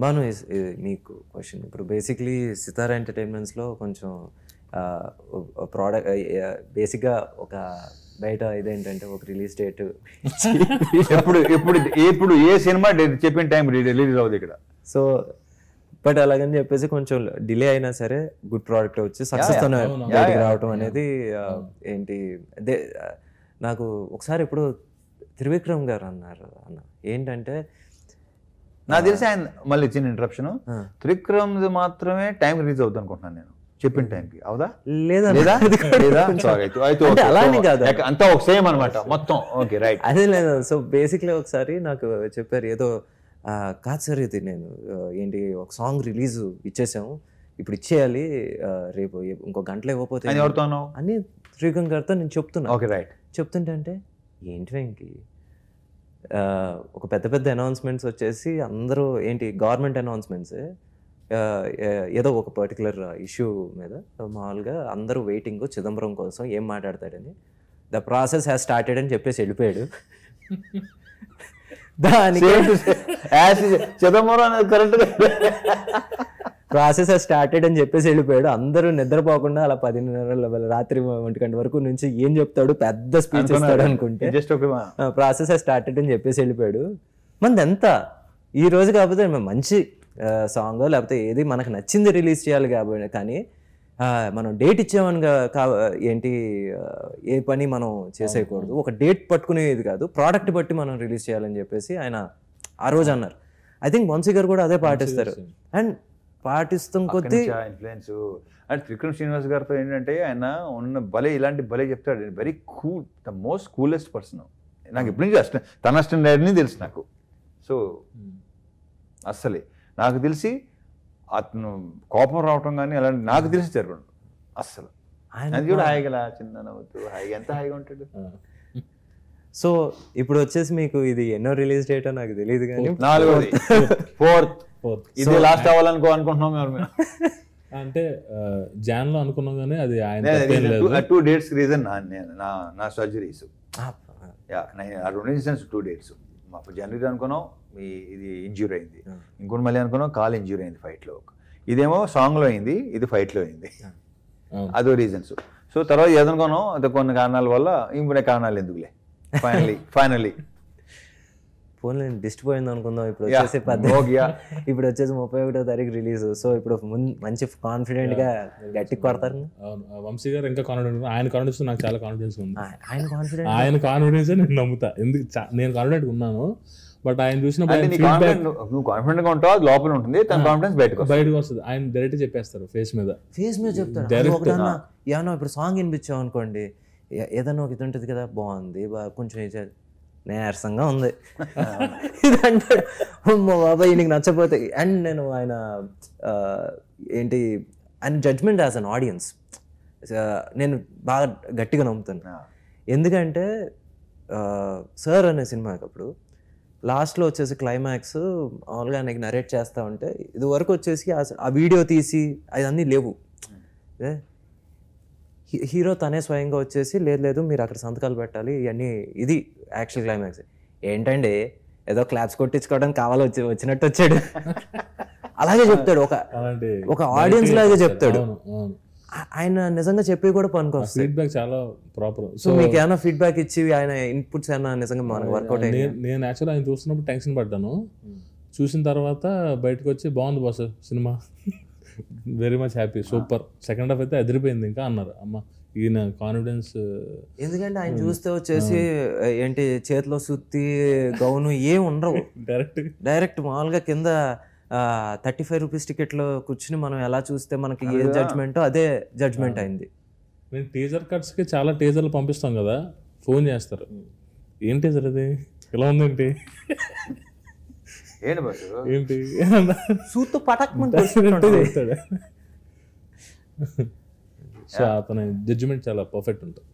బాను మీకు క్వశ్చన్ ఇప్పుడు బేసిక్లీ సితారా ఎంటర్టైన్మెంట్స్లో కొంచెం ప్రోడక్ట్ బేసిక్గా ఒక బయట ఇదేంటంటే ఒక రిలీజ్ డేట్ ఇప్పుడు ఏ సినిమా చెప్పిన టైం రిలీజ్ అవుతుంది ఇక్కడ. సో బట్ అలాగని చెప్పేసి కొంచెం డిలే అయినా సరే గుడ్ ప్రోడక్ట్ వచ్చి సక్సెస్తో బయటికి రావటం అనేది ఏంటి అదే నాకు ఒకసారి ఇప్పుడు త్రివిక్రమ్ గారు అన్నారు అన్న ఏంటంటే నాకు తెలిసి ఆయన మళ్ళీ చిన్న ఇంటరప్షన్ త్రివిక్రమ్ మాత్రమే టైం రిలీజ్ అవుతుంది అనుకుంటున్నాను నేను చెప్పిన టైంకి అవుదా లేదా అలానే కాదు అంతా ఒక సేమ్ అనమాట మొత్తం. ఓకే రైట్ అదే లేదు. సో బేసిక్లీ ఒకసారి నాకు చెప్పారు ఏదో కాదు సార్ ఇది నేను ఏంటి ఒక సాంగ్ రిలీజ్ ఇచ్చేసాము ఇప్పుడు ఇచ్చేయాలి రేపు ఇంకో గంటలో ఇవ్వకపోతే అని త్రివిక్రమ్ గారితో నేను చెప్తున్నా. ఓకే రైట్ చెప్తుంటే అంటే ఏంటి వెంకి ఒక పెద్ద పెద్ద అనౌన్స్మెంట్స్ వచ్చేసి అందరూ ఏంటి గవర్నమెంట్ అనౌన్స్మెంట్స్ ఏదో ఒక పర్టికులర్ ఇష్యూ మీద మామూలుగా అందరూ వెయిటింగ్ చిదంబరం కోసం ఏం మాట్లాడతాడని ద ప్రాసెస్ హ్యాస్ స్టార్టెడ్ అని చెప్పేసి వెళ్ళిపోయాడు. దానికి చిదంబరం కరెక్ట్గా ప్రాసెస్ స్టార్టెడ్ అని చెప్పేసి వెళ్ళిపోయాడు. అందరూ నిద్రపోకుండా అలా 10:30 రాత్రి 1 గంట వరకు నుంచి ఏం చెప్తాడు పెద్ద స్పీచ్ ఇస్తాడు అనుకుంటే ప్రాసెస్ స్టార్టెడ్ అని చెప్పేసి వెళ్ళిపోయాడు. మనది ఎంత ఈ రోజు కాకపోతే మంచి సాంగ్ లేకపోతే ఏది మనకు నచ్చింది రిలీజ్ చేయాలి కాబట్టి కానీ మనం డేట్ ఇచ్చామని ఏంటి ఏ పని మనం చేసేయకూడదు. ఒక డేట్ పట్టుకునేది కాదు ప్రోడక్ట్ బట్టి మనం రిలీజ్ చేయాలని చెప్పేసి ఆయన ఆ రోజు అన్నారు. ఐ థింక్ వంశీ గారు కూడా అదే పాటిస్తారు. అండ్ పాటిస్తాం కొద్దీ ఇన్ఫ్లుయెన్స్ అండ్ త్రివిక్రమ్ శ్రీనివాస్ గారితో ఏంటంటే ఆయన ఉన్న ఇలాంటి భలే చెప్తాడు. Very cool, the most coolest person. నాకు ఎప్పటి నుంచి తన అసిస్టెంట్ తెలుసు నాకు. సో అస్సలే నాకు తెలిసి అతను కోపం రావటం కానీ అలాంటి నాకు తెలిసి జరగదు అస్సలు. అది కూడా హాయిగా చిన్న నవ్వుతూ హాయిగా ఎంత హాయిగా ఉంటాడు. సో ఇప్పుడు వచ్చేసి మీకు ఇది ఎన్నో రిలీజ్ డేట్ నాకు తెలియదు కానీ 4th ఇది లాస్ట్ అనుకుంటున్నాం మేము. అంటే జాన్లో అనుకున్నాం కానీ అది ఆయన 2 dates రీజన్ నా సర్జరీస్ 2 ఇన్సిడెంట్స్ 2 dates. అప్పుడు జనవరి అనుకున్నాం ఇది ఇంజ్యూరీ అయింది, ఇంకోటి మళ్ళీ అనుకున్నాం కాల్ ఇంజ్యూరీ అయింది ఫైట్లో. ఇదేమో సాంగ్లో అయింది, ఇది ఫైట్లో అయింది. అదో రీజన్స్. సో తర్వాత ఏదనుకున్నాం అది కొన్ని కారణాల వల్ల ఇంకొన్ని కారణాలు ఎందుకులే ఫైనలీ ఫోన్లో డిస్ట్ పోయింది అనుకుందాం. ఇప్పుడు వచ్చేసి ఇప్పుడు వచ్చేసి 31వ తారీఖు రిలీజ్. సో ఇప్పుడు మంచి కాన్ఫిడెంట్ గా గట్టి కొడతారు. వంశీ గారు ఇంకా కాన్ఫిడెంట్, ఆయన కాన్ఫిడెన్స్ నాకు చాలా కాన్ఫిడెన్స్ ఉంది. ఆయన కాన్ఫిడెన్స్ నేను నమ్ముతా. ఎందుకు నేను కాన్ఫిడెంట్ ఉన్నాను. బట్ ఆయన చూసినప్పుడు నువ్వు కాన్ఫిడెంట్ గా ఉంటావు, లోపల ఉంటుంది, తన కాన్ఫిడెన్స్ బయటకు వస్తుంది. ఆయన డైరెక్ట్ చెప్పేస్తారు, ఫేస్ మీద చెప్తారు. ఏమన్నా ఇప్పుడు సాంగ్ వినిపించావు అనుకోండి, ఏదన్నా ఒక ఇది ఉంటుంది కదా, బాగుంది కొంచెం నీరసంగా ఉంది ఇదంటే బాబాయ్ నీకు నచ్చపోతే. అండ్ నేను ఆయన ఏంటి ఆయన జడ్జ్మెంట్ యాజ్ అన్ ఆడియన్స్ నేను బాగా గట్టిగా నమ్ముతాను. ఎందుకంటే సార్ అనే సినిమాకి అప్పుడు లాస్ట్లో వచ్చేసి క్లైమాక్స్ మామూలుగా ఆయనకి నరేట్ చేస్తూ ఉంటే ఇది వరకు వచ్చేసి ఆ వీడియో తీసి అవన్నీ లేవు. హీరో తనే స్వయంగా వచ్చేసి లేదు మీరు అక్కడ సంతకాలు పెట్టాలి ఇవన్నీ, ఇది యాక్చువల్ క్లైమాక్స్. ఏంటండి ఏదో క్లాప్స్ కొట్టించుకోవడానికి వచ్చినట్టు వచ్చాడు. అలాగే చెప్తాడు, ఒక ఆడియన్స్ లాగే చెప్తాడు. ఆయన నిజంగా చెప్పి కూడా పనికొస్తుంది. ఫీడ్బ్యాక్ చాలా ప్రాపర్. సో మీకు ఏమైనా ఫీడ్బ్యాక్ ఇచ్చి ఆయన ఇన్పుట్స్ ఏమైనా నిజంగా మనకు వర్కౌట్ అయ్యి? నేను యాక్చువల్లీ ఆయన చూస్తున్నప్పుడు టెన్షన్ పడ్డాను. చూసిన తర్వాత బయటకు వచ్చి బాగుంది boss cinema, very much happy, super, second half అయితే అదిరిపోయింది ఇంకా అన్నారు. అమ్మ ఈయన కాన్ఫిడెన్స్. ఎందుకంటే ఆయన చూస్తే వచ్చేసి ఏంటి చేతిలో సుత్తి గౌను ఏం ఉండవు, డైరెక్ట్ మామూలుగా కింద 35 రూపీస్ టికెట్లో కూర్చుని మనం ఎలా చూస్తే మనకి ఏ జడ్జ్మెంటో అదే జడ్జ్మెంట్ అయింది. నేను టీజర్ కట్స్కి చాలా టీజర్లు పంపిస్తాం కదా, ఫోన్ చేస్తారు, ఏం టీజర్ అది ఇలా ఉందేంటి ఏంటి సూతో పటక్మంటే. సో అతని జడ్జిమెంట్ చాలా పర్ఫెక్ట్ ఉంటుంది.